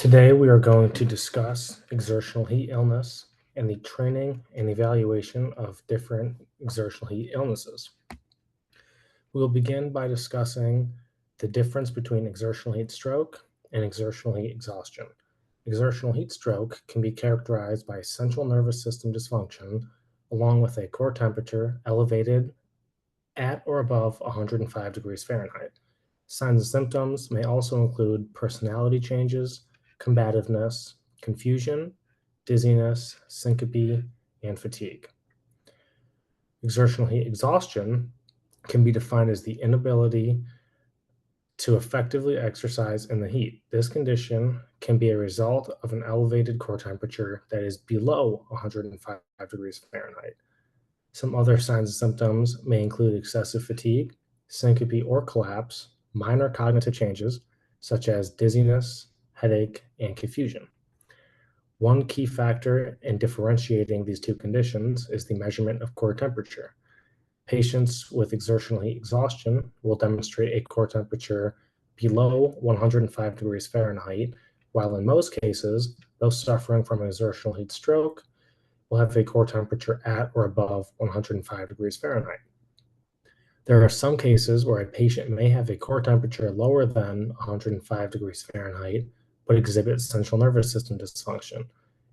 Today, we are going to discuss exertional heat illness and the training and evaluation of different exertional heat illnesses. We will begin by discussing the difference between exertional heat stroke and exertional heat exhaustion. Exertional heat stroke can be characterized by central nervous system dysfunction, along with a core temperature elevated at or above 105 degrees Fahrenheit. Signs and symptoms may also include personality changes, combativeness, confusion, dizziness, syncope, and fatigue. Exertional heat exhaustion can be defined as the inability to effectively exercise in the heat. This condition can be a result of an elevated core temperature that is below 105 degrees Fahrenheit. Some other signs and symptoms may include excessive fatigue, syncope or collapse, minor cognitive changes such as dizziness, headache, and confusion. One key factor in differentiating these two conditions is the measurement of core temperature. Patients with exertional heat exhaustion will demonstrate a core temperature below 105 degrees Fahrenheit, while in most cases, those suffering from exertional heat stroke will have a core temperature at or above 105 degrees Fahrenheit. There are some cases where a patient may have a core temperature lower than 105 degrees Fahrenheit, but exhibit central nervous system dysfunction.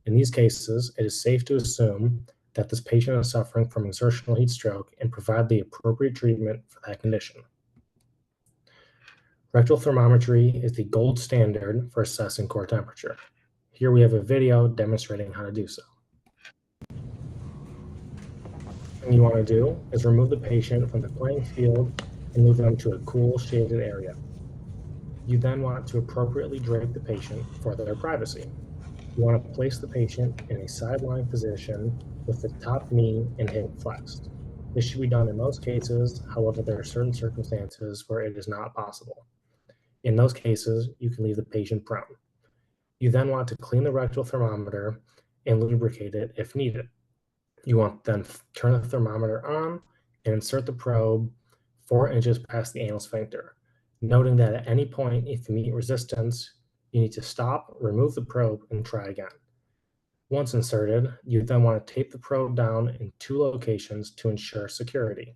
In these cases, it is safe to assume that this patient is suffering from exertional heat stroke and provide the appropriate treatment for that condition. Rectal thermometry is the gold standard for assessing core temperature. Here we have a video demonstrating how to do so. What you want to do is remove the patient from the playing field and move them to a cool, shaded area. You then want to appropriately drape the patient for their privacy. You want to place the patient in a sideline position with the top knee and hip flexed. This should be done in most cases, however, there are certain circumstances where it is not possible. In those cases, you can leave the patient prone. You then want to clean the rectal thermometer and lubricate it if needed. You want to then turn the thermometer on and insert the probe 4 inches past the anal sphincter, noting that at any point, if you meet resistance, you need to stop, remove the probe, and try again. Once inserted, you then want to tape the probe down in 2 locations to ensure security.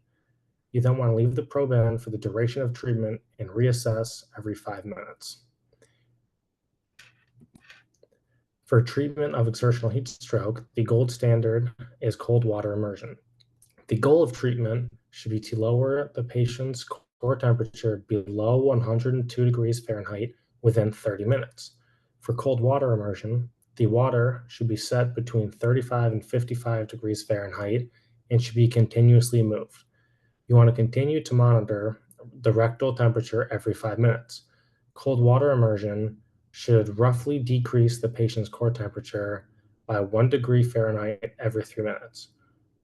You then want to leave the probe in for the duration of treatment and reassess every 5 minutes. For treatment of exertional heat stroke, the gold standard is cold water immersion. The goal of treatment should be to lower the patient's core temperature below 102 degrees Fahrenheit within 30 minutes. For cold water immersion, the water should be set between 35 and 55 degrees Fahrenheit and should be continuously moved. You want to continue to monitor the rectal temperature every 5 minutes. Cold water immersion should roughly decrease the patient's core temperature by 1 degree Fahrenheit every 3 minutes.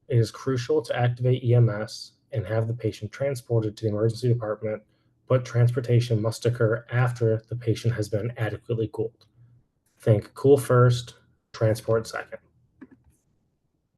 It is crucial to activate EMS and have the patient transported to the emergency department, but transportation must occur after the patient has been adequately cooled. Think cool first, transport second.